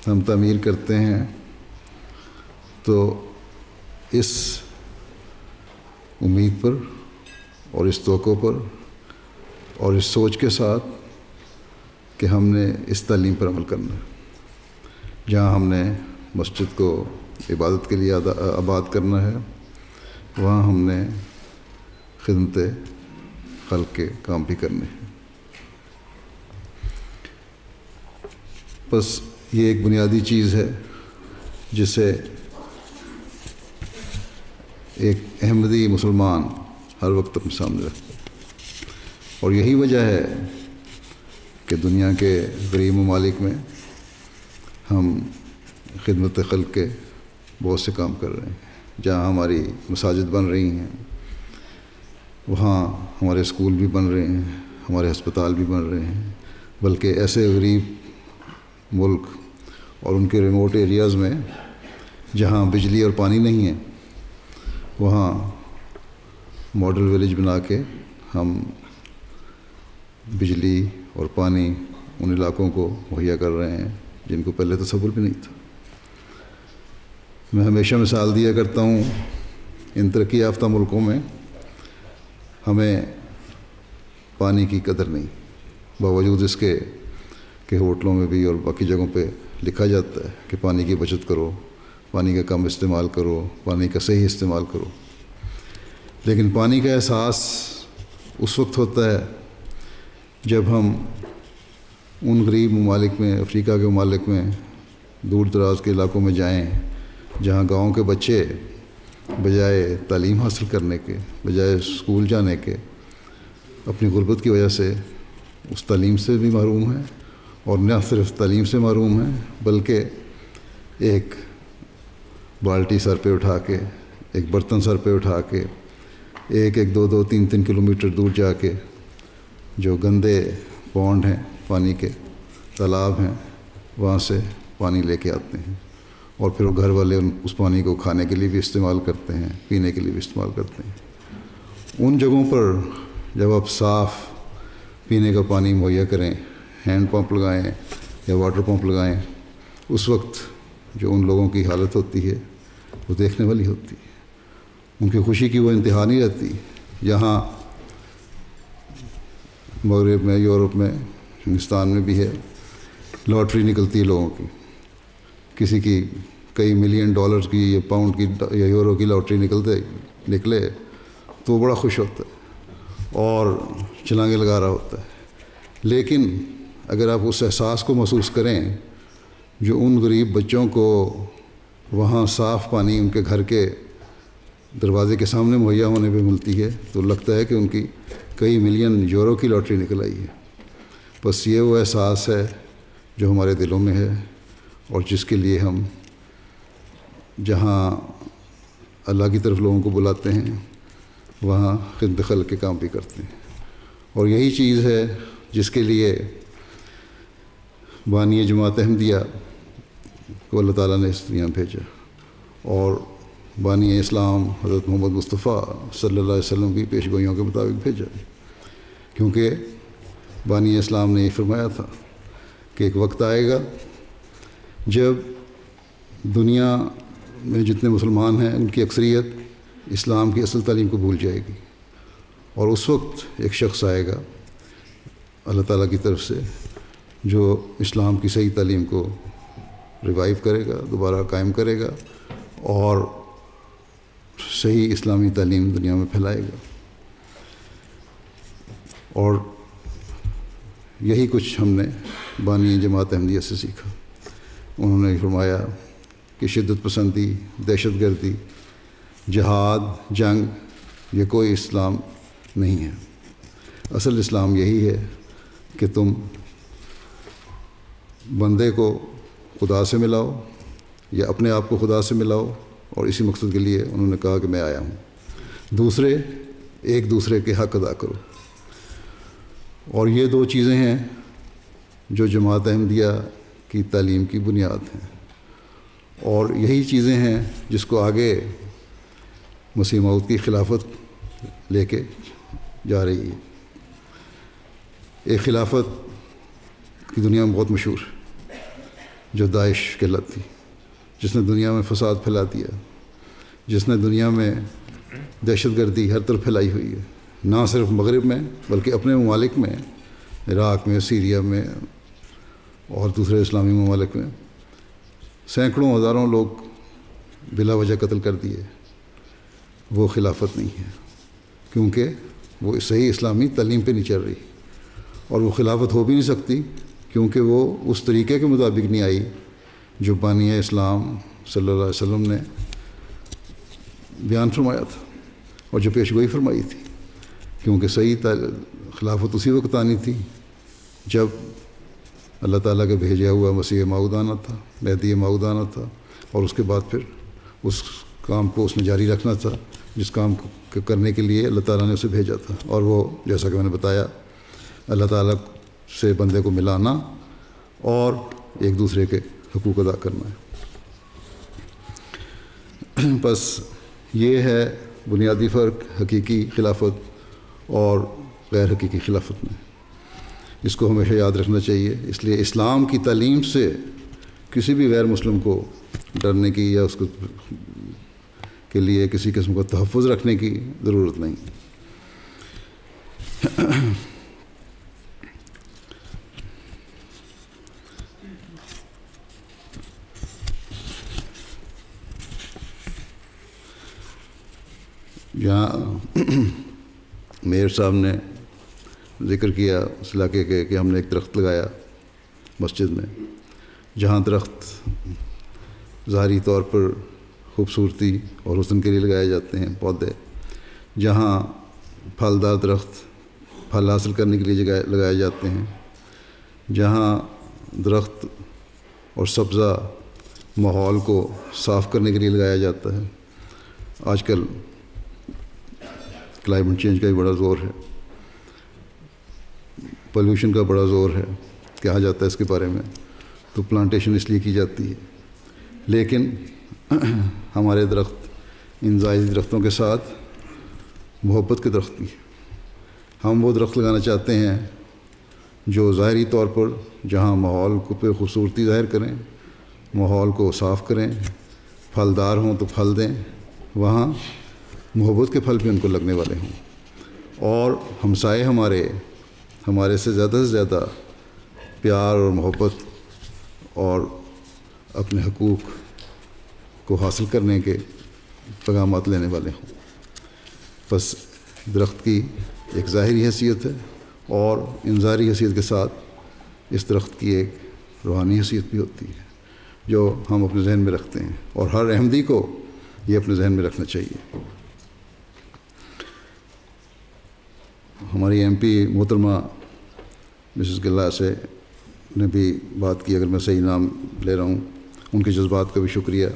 ہم تعمیر کرتے ہیں تو اس امید پر اور اس توقع پر اور اس سوچ کے ساتھ کہ ہم نے اس تعلیم پر عمل کرنا ہے. جہاں ہم نے مسجد کو عبادت کے لیے آباد کرنا ہے، وہاں ہم نے خدمت خلق کے کام بھی کرنے ہیں. بس یہ ایک بنیادی چیز ہے جسے ایک احمدی مسلمان ہر وقت اپنے سامنے رکھتا ہے، اور یہی وجہ ہے کہ دنیا کے غریب ممالک میں ہم خدمت خلق کے بہت سے کام کر رہے ہیں. جہاں ہماری مساجد بن رہی ہیں، وہاں ہمارے اسکول بھی بن رہے ہیں، ہمارے ہسپتال بھی بن رہے ہیں، بلکہ ایسے غریب ملک اور ان کے ریموٹ ایریاز میں جہاں بجلی اور پانی نہیں ہے، وہاں ماڈل ویلیج بنا کے ہم بجلی اور پانی ان علاقوں کو مہیا کر رہے ہیں جن کو پہلے تصور بھی نہیں تھا. میں ہمیشہ مثال دیا کرتا ہوں، ان ترقی یافتہ ملکوں میں ہمیں پانی کی قدر نہیں، باوجود اس کے کہ ہوٹلوں میں بھی اور باقی جگہوں پہ لکھا جاتا ہے کہ پانی کی بچت کرو، پانی کا کم استعمال کرو، پانی کا صحیح استعمال کرو. لیکن پانی کا احساس اس وقت ہوتا ہے جب ہم ان غریب ممالک میں، افریقہ کے ممالک میں، دور دراز کے علاقوں میں جائیں جہاں گاؤں کے بچے بجائے تعلیم حاصل کرنے کے، بجائے اسکول جانے کے، اپنی غربت کی وجہ سے اس تعلیم سے بھی محروم ہیں، اور نہ صرف تعلیم سے محروم ہیں بلکہ ایک بالٹی سر پہ اٹھا کے، ایک برتن سر پہ اٹھا کے، ایک دو 3 کلومیٹر دور جا کے جو گندے پونڈ ہیں، پانی کے تالاب ہیں، وہاں سے پانی لے کے آتے ہیں، اور پھر وہ گھر والے اس پانی کو کھانے کے لیے بھی استعمال کرتے ہیں، پینے کے لیے بھی استعمال کرتے ہیں. ان جگہوں پر جب آپ صاف پینے کا پانی مہیا کریں، ہینڈ پمپ لگائیں یا واٹر پمپ لگائیں، اس وقت جو ان لوگوں کی حالت ہوتی ہے وہ دیکھنے والی ہوتی ہے. ان کی خوشی کی وہ انتہا نہیں رہتی. یہاں مغرب میں، یورپ میں، ہندوستان میں بھی ہے، لاٹری نکلتی ہے لوگوں کی. کسی کی کئی ملین ڈالرز کی یا پاؤنڈ کی یا یورو کی لاٹری نکلے تو وہ بڑا خوش ہوتا ہے اور چھلانگیں لگا رہا ہوتا ہے. لیکن اگر آپ اس احساس کو محسوس کریں جو ان غریب بچوں کو وہاں صاف پانی ان کے گھر کے دروازے کے سامنے مہیا ہونے پہ ملتی ہے، تو لگتا ہے کہ ان کی کئی ملین یورو کی لاٹری نکل آئی ہے. بس یہ وہ احساس ہے جو ہمارے دلوں میں ہے اور جس کے لیے ہم جہاں اللہ کی طرف لوگوں کو بلاتے ہیں وہاں خدمت خلق کے کام بھی کرتے ہیں. اور یہی چیز ہے جس کے لیے بانی جماعت احمدیہ کو اللہ تعالیٰ نے اس دنیا میں بھیجا اور بانی اسلام حضرت محمد مصطفیٰ صلی اللہ علیہ وسلم کی پیش گوئیوں کے مطابق بھیجا. کیونکہ بانی اسلام نے یہ فرمایا تھا کہ ایک وقت آئے گا جب دنیا میں جتنے مسلمان ہیں ان کی اکثریت اسلام کی اصل تعلیم کو بھول جائے گی، اور اس وقت ایک شخص آئے گا اللہ تعالیٰ کی طرف سے جو اسلام کی صحیح تعلیم کو ریوائیو کرے گا، دوبارہ قائم کرے گا اور صحیح اسلامی تعلیم دنیا میں پھیلائے گا. اور یہی کچھ ہم نے بانی جماعت احمدیہ سے سیکھا. انہوں نے فرمایا کہ شدت پسندی، دہشت گردی، جہاد، جنگ یہ کوئی اسلام نہیں ہے. اصل اسلام یہی ہے کہ تم بندے کو خدا سے ملاؤ یا اپنے آپ کو خدا سے ملاؤ، اور اسی مقصد کے لیے انہوں نے کہا کہ میں آیا ہوں. دوسرے ایک دوسرے کے حق ادا کرو. اور یہ دو چیزیں ہیں جو جماعت احمدیہ کی تعلیم کی بنیاد ہیں، اور یہی چیزیں ہیں جس کو آگے مسیح موعود کی خلافت لے کے جا رہی ہے. ایک خلافت کی دنیا میں بہت مشہور ہے جو داعش کہلاتی، جس نے دنیا میں فساد پھیلا دیا، جس نے دنیا میں دہشت گردی ہر طرف پھیلائی ہوئی ہے، نہ صرف مغرب میں بلکہ اپنے ممالک میں، عراق میں، سیریا میں اور دوسرے اسلامی ممالک میں سینکڑوں ہزاروں لوگ بلا وجہ قتل کر دیے. وہ خلافت نہیں ہے، کیونکہ وہ صحیح اسلامی تعلیم پہ نہیں چل رہی، اور وہ خلافت ہو بھی نہیں سکتی کیونکہ وہ اس طریقے کے مطابق نہیں آئی جو بانی اسلام صلی اللہ علیہ وسلم نے بیان فرمایا تھا اور جو پیشگوئی فرمائی تھی. کیونکہ صحیح خلافت اسی وقت آنی تھی جب اللہ تعالیٰ کے بھیجا ہوا مسیح موعود آنا تھا، مہدی موعود آنا تھا، اور اس کے بعد پھر اس کام کو اس نے جاری رکھنا تھا جس کام کو کرنے کے لیے اللہ تعالیٰ نے اسے بھیجا تھا. اور وہ جیسا کہ میں نے بتایا اللہ تعالیٰ سے بندے کو ملانا اور ایک دوسرے کے حقوق ادا کرنا ہے. بس یہ ہے بنیادی فرق حقیقی خلافت اور غیر حقیقی خلافت میں. اس کو ہمیشہ یاد رکھنا چاہیے. اس لیے اسلام کی تعلیم سے کسی بھی غیر مسلم کو ڈرنے کی یا اس کو کے لیے کسی قسم کا تحفظ رکھنے کی ضرورت نہیں. جہاں میئر صاحب نے ذکر کیا اس علاقے کے کہ ہم نے ایک درخت لگایا مسجد میں، جہاں درخت ظاہری طور پر خوبصورتی اور حسن کے لیے لگائے جاتے ہیں پودے، جہاں پھلدار درخت پھل حاصل کرنے کے لیے لگائے جاتے ہیں، جہاں درخت اور سبزہ ماحول کو صاف کرنے کے لیے لگایا جاتا ہے. آج کل کلائمیٹ چینج کا بھی بڑا زور ہے، پولیوشن کا بڑا زور ہے، کہا جاتا ہے اس کے بارے میں، تو پلانٹیشن اس لیے کی جاتی ہے. لیکن ہمارے درخت ان زائد درختوں کے ساتھ محبت کے درخت کی. ہم وہ درخت لگانا چاہتے ہیں جو ظاہری طور پر جہاں ماحول کو پہ خوبصورتی ظاہر کریں، ماحول کو صاف کریں، پھلدار ہوں تو پھل دیں، وہاں محبت کے پھل بھی ان کو لگنے والے ہوں، اور ہمسائے ہمارے سے زیادہ پیار اور محبت اور اپنے حقوق کو حاصل کرنے کے پیغامات لینے والے ہوں. بس درخت کی ایک ظاہری حیثیت ہے، اور ان ظاہری حیثیت کے ساتھ اس درخت کی ایک روحانی حیثیت بھی ہوتی ہے جو ہم اپنے ذہن میں رکھتے ہیں، اور ہر احمدی کو یہ اپنے ذہن میں رکھنا چاہیے. ہماری ایم پی محترمہ مسز گلہ سے نے بھی بات کی، اگر میں صحیح نام لے رہا ہوں، ان کے جذبات کا بھی شکریہ.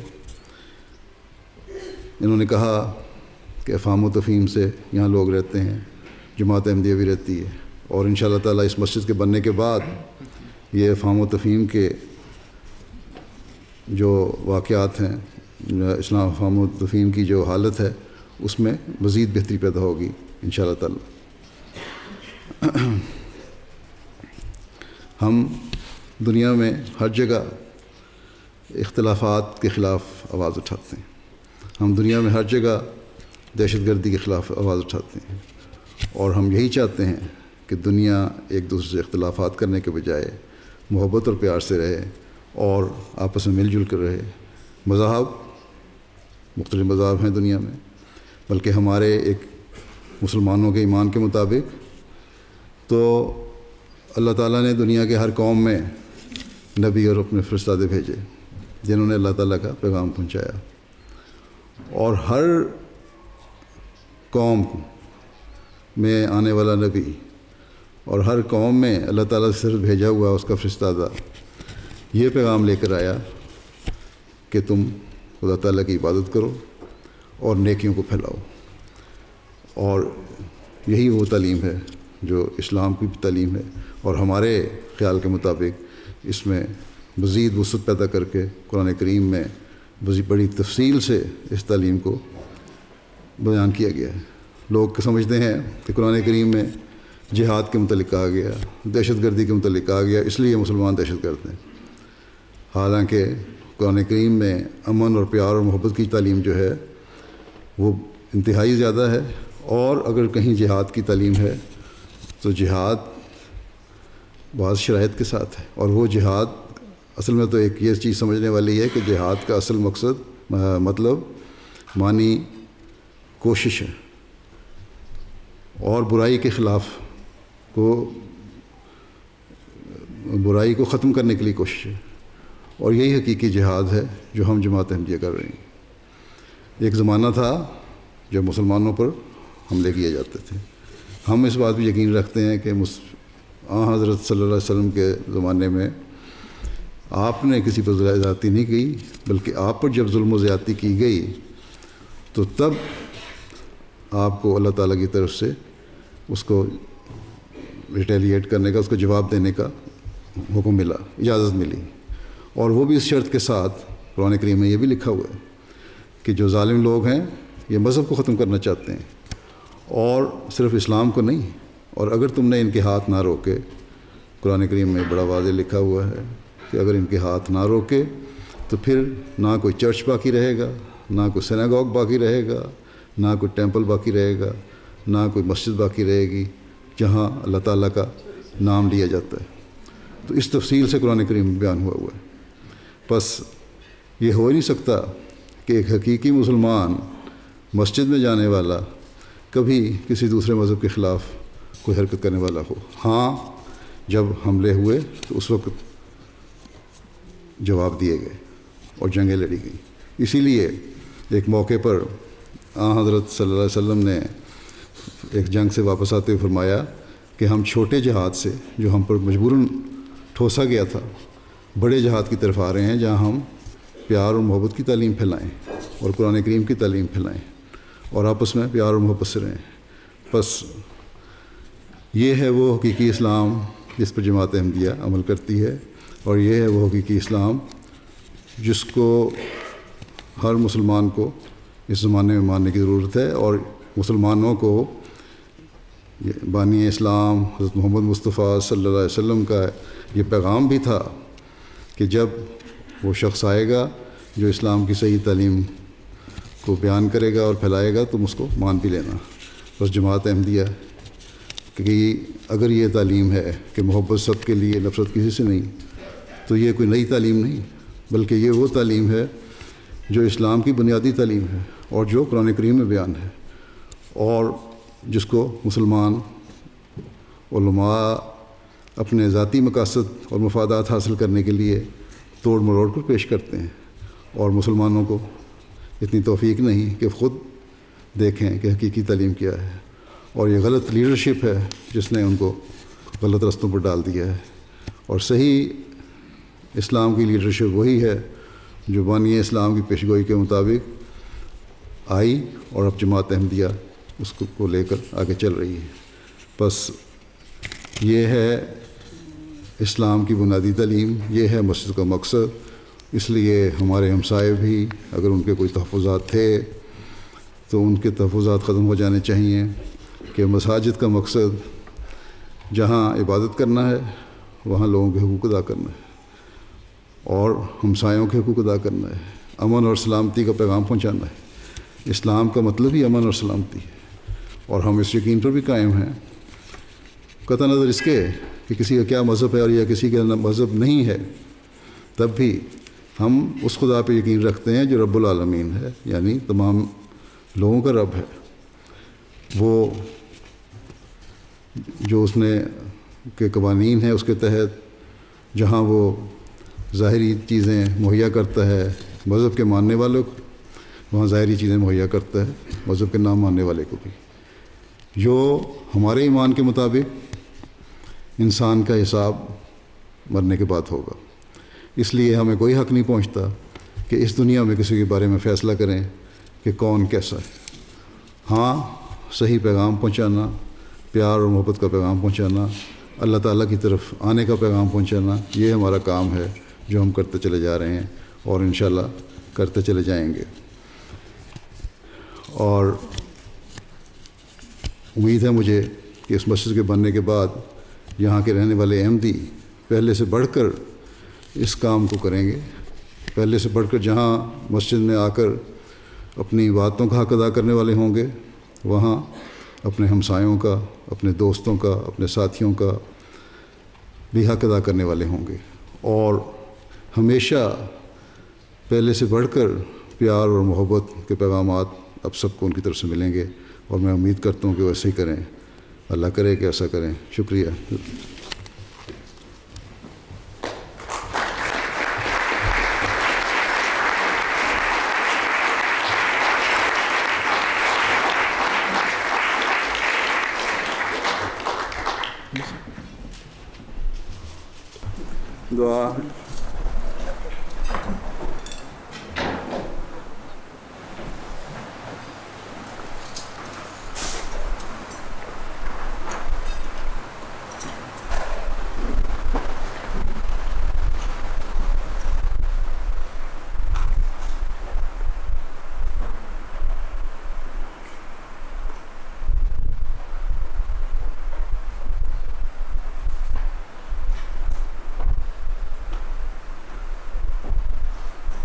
انہوں نے کہا کہ افہام و تفہیم سے یہاں لوگ رہتے ہیں، جماعت احمدیہ بھی رہتی ہے، اور ان شاء اللہ تعالیٰ اس مسجد کے بننے کے بعد یہ افہام و تفہیم کے جو واقعات ہیں، اسلام افہام و تفہیم کی جو حالت ہے، اس میں مزید بہتری پیدا ہوگی ان شاء اللہ تعالیٰ. ہم دنیا میں ہر جگہ اختلافات کے خلاف آواز اٹھاتے ہیں، ہم دنیا میں ہر جگہ دہشت گردی کے خلاف آواز اٹھاتے ہیں، اور ہم یہی چاہتے ہیں کہ دنیا ایک دوسرے سے اختلافات کرنے کے بجائے محبت اور پیار سے رہے اور آپس میں مل جل کر رہے. مختلف مذاہب ہیں دنیا میں، بلکہ ہمارے ایک مسلمانوں کے ایمان کے مطابق تو اللہ تعالیٰ نے دنیا کے ہر قوم میں نبی اور اپنے فرستادے بھیجے جنہوں نے اللہ تعالیٰ کا پیغام پہنچایا، اور ہر قوم میں آنے والا نبی اور ہر قوم میں اللہ تعالیٰ سے صرف بھیجا ہوا اس کا فرستادہ یہ پیغام لے کر آیا کہ تم خدا تعالیٰ کی عبادت کرو اور نیکیوں کو پھیلاؤ. اور یہی وہ تعلیم ہے جو اسلام کی بھی تعلیم ہے، اور ہمارے خیال کے مطابق اس میں مزید وسعت پیدا کر کے قرآن کریم میں بڑی تفصیل سے اس تعلیم کو بیان کیا گیا ہے. لوگ سمجھتے ہیں کہ قرآن کریم میں جہاد کے متعلق کہا گیا، دہشت گردی کے متعلق کہا گیا، اس لیے مسلمان دہشت گرد ہیں. حالانکہ قرآن کریم میں امن اور پیار اور محبت کی تعلیم جو ہے وہ انتہائی زیادہ ہے، اور اگر کہیں جہاد کی تعلیم ہے تو جہاد بعض شرائط کے ساتھ ہے. اور وہ جہاد اصل میں تو ایک یہ چیز سمجھنے والی ہے کہ جہاد کا اصل مقصد مطلب معنی کوشش ہے، اور برائی کے خلاف برائی کو ختم کرنے کے لیے کوشش ہے، اور یہی حقیقی جہاد ہے جو ہم جماعت احمدیہ کر رہے ہیں. ایک زمانہ تھا جب مسلمانوں پر حملے کیے جاتے تھے. ہم اس بات پہ یقین رکھتے ہیں کہ حضرت صلی اللہ علیہ وسلم کے زمانے میں آپ نے کسی پر زیادتی نہیں کی، بلکہ آپ پر جب ظلم و زیادتی کی گئی تو تب آپ کو اللہ تعالیٰ کی طرف سے اس کو ریٹیلیٹ کرنے کا، اس کو جواب دینے کا حکم ملا، اجازت ملی. اور وہ بھی اس شرط کے ساتھ قرآن کریم میں یہ بھی لکھا ہوا ہے کہ جو ظالم لوگ ہیں یہ مذہب کو ختم کرنا چاہتے ہیں، اور صرف اسلام کو نہیں. اور اگر تم نے ان کے ہاتھ نہ روکے، قرآن کریم میں بڑا واضح لکھا ہوا ہے کہ اگر ان کے ہاتھ نہ روکے تو پھر نہ کوئی چرچ باقی رہے گا، نہ کوئی سیناگوگ باقی رہے گا، نہ کوئی ٹیمپل باقی رہے گا، نہ کوئی مسجد باقی رہے گی جہاں اللہ تعالیٰ کا نام لیا جاتا ہے. تو اس تفصیل سے قرآن کریم میں بیان ہوا ہے. بس یہ ہو ہی نہیں سکتا کہ ایک حقیقی مسلمان مسجد میں جانے والا کبھی کسی دوسرے مذہب کے خلاف کوئی حرکت کرنے والا ہو. ہاں جب حملے ہوئے تو اس وقت جواب دیے گئے اور جنگیں لڑی گئیں. اسی لیے ایک موقع پر حضرت صلی اللہ علیہ وسلم نے ایک جنگ سے واپس آتے ہوئے فرمایا کہ ہم چھوٹے جہاد سے جو ہم پر مجبوراً ٹھوسا گیا تھا، بڑے جہاد کی طرف آ رہے ہیں جہاں ہم پیار اور محبت کی تعلیم پھیلائیں اور قرآن کریم کی تعلیم پھیلائیں اور آپس میں پیار اور محبت سے رہیں. بس یہ ہے وہ حقیقی اسلام جس پر جماعت احمدیہ عمل کرتی ہے، اور یہ ہے وہ حقیقی اسلام جس کو ہر مسلمان کو اس زمانے میں ماننے کی ضرورت ہے. اور مسلمانوں کو بانی اسلام حضرت محمد مصطفیٰ صلی اللہ علیہ وسلم کا یہ پیغام بھی تھا کہ جب وہ شخص آئے گا جو اسلام کی صحیح تعلیم کو بیان کرے گا اور پھیلائے گا تم اس کو مان بھی لینا. بس جماعت احمدیہ کہ اگر یہ تعلیم ہے کہ محبت سب کے لیے نفرت کسی سے نہیں، تو یہ کوئی نئی تعلیم نہیں، بلکہ یہ وہ تعلیم ہے جو اسلام کی بنیادی تعلیم ہے اور جو قرآن کریم میں بیان ہے، اور جس کو مسلمان علماء اپنے ذاتی مقاصد اور مفادات حاصل کرنے کے لیے توڑ مروڑ کر پیش کرتے ہیں. اور مسلمانوں کو اتنی توفیق نہیں کہ خود دیکھیں کہ حقیقی تعلیم کیا ہے، اور یہ غلط لیڈرشپ ہے جس نے ان کو غلط رستوں پر ڈال دیا ہے. اور صحیح اسلام کی لیڈرشپ وہی ہے جو بانی اسلام کی پیشگوئی کے مطابق آئی، اور اب جماعت احمدیہ اس کو لے کر آگے چل رہی ہے. بس یہ ہے اسلام کی بنیادی تعلیم، یہ ہے مسجد کا مقصد. اس لیے ہمارے ہمسائے بھی اگر ان کے کوئی تحفظات تھے تو ان کے تحفظات ختم ہو جانے چاہیے کہ مساجد کا مقصد جہاں عبادت کرنا ہے وہاں لوگوں کے حقوق ادا کرنا ہے اور ہمسایوں کے حقوق ادا کرنا ہے، امن اور سلامتی کا پیغام پہنچانا ہے. اسلام کا مطلب ہی امن اور سلامتی ہے، اور ہم اس یقین پر بھی قائم ہیں قطع نظر اس کے کہ کسی کا کیا مذہب ہے اور یا کسی کا مذہب نہیں ہے، تب بھی ہم اس خدا پہ یقین رکھتے ہیں جو رب العالمین ہے، یعنی تمام لوگوں کا رب ہے. وہ جو اس نے کے قوانین ہیں اس کے تحت جہاں وہ ظاہری چیزیں مہیا کرتا ہے مذہب کے ماننے والوں کو، وہاں ظاہری چیزیں مہیا کرتا ہے مذہب کے نام ماننے والے کو بھی. جو ہمارے ایمان کے مطابق انسان کا حساب مرنے کے بعد ہوگا، اس لیے ہمیں کوئی حق نہیں پہنچتا کہ اس دنیا میں کسی کے بارے میں فیصلہ کریں کہ کون کیسا ہے. ہاں، صحیح پیغام پہنچانا، پیار اور محبت کا پیغام پہنچانا، اللہ تعالیٰ کی طرف آنے کا پیغام پہنچانا، یہ ہمارا کام ہے جو ہم کرتے چلے جا رہے ہیں اور انشاءاللہ کرتے چلے جائیں گے. اور امید ہے مجھے کہ اس مسجد کے بننے کے بعد یہاں کے رہنے والے احمدی پہلے سے بڑھ کر اس کام کو کریں گے، پہلے سے بڑھ کر جہاں مسجد میں آ کر اپنی باتوں کا حق ادا کرنے والے ہوں گے، وہاں اپنے ہمسایوں کا، اپنے دوستوں کا، اپنے ساتھیوں کا بھی حق ادا کرنے والے ہوں گے. اور ہمیشہ پہلے سے بڑھ کر پیار اور محبت کے پیغامات اب سب کو ان کی طرف سے ملیں گے، اور میں امید کرتا ہوں کہ ویسے ہی کریں. اللہ کرے کہ ایسا کریں. شکریہ. دعا.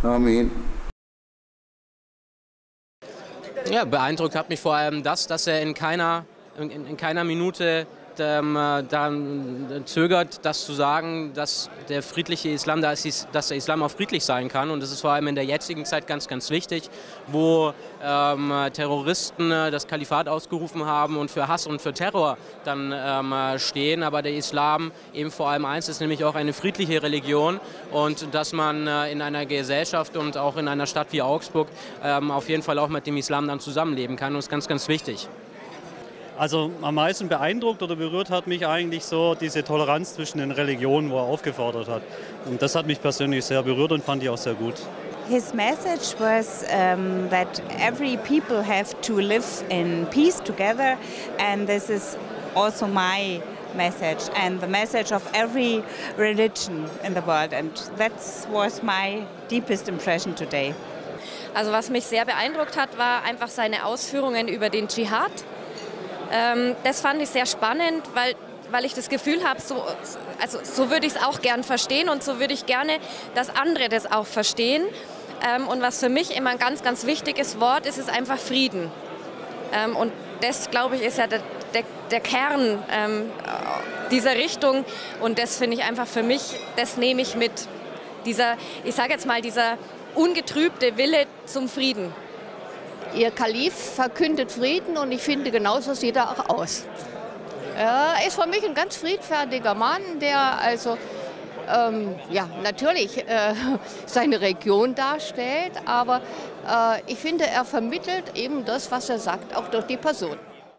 Amen. Ja, beeindruckt hat mich vor allem das, dass er in keiner Minute dann zögert, das zu sagen, dass der friedliche Islam, dass der Islam auch friedlich sein kann. Und das ist vor allem in der jetzigen Zeit ganz, ganz wichtig, wo Terroristen das Kalifat ausgerufen haben und für Hass und für Terror dann stehen. Aber der Islam eben vor allem eins ist, nämlich auch eine friedliche Religion. Und dass man in einer Gesellschaft und auch in einer Stadt wie Augsburg auf jeden Fall auch mit dem Islam dann zusammenleben kann. Und das ist ganz, ganz wichtig. Also am meisten beeindruckt oder berührt hat mich eigentlich so diese Toleranz zwischen den Religionen, wo er aufgefordert hat. Und das hat mich persönlich sehr berührt und fand ich auch sehr gut. His message was that every people have to live in peace together, and this is also my message and the message of every religion in the world, and that was my deepest impression today. Also was mich sehr beeindruckt hat, war einfach seine Ausführungen über den Dschihad. Das fand ich sehr spannend, weil ich das Gefühl habe, so würde ich es auch gern verstehen und so würde ich gerne, dass andere das auch verstehen. Und was für mich immer ein ganz, ganz wichtiges Wort ist, ist einfach Frieden. Und das, glaube ich, ist ja der Kern dieser Richtung. Und das finde ich einfach für mich, das nehme ich mit. Dieser, ich sage jetzt mal, dieser ungetrübte Wille zum Frieden. Ihr Kalif verkündet Frieden und ich finde, genauso sieht er auch aus. Er ist für mich ein ganz friedfertiger Mann, der also ja, natürlich seine Region darstellt, aber ich finde, er vermittelt eben das, was er sagt, auch durch die Person.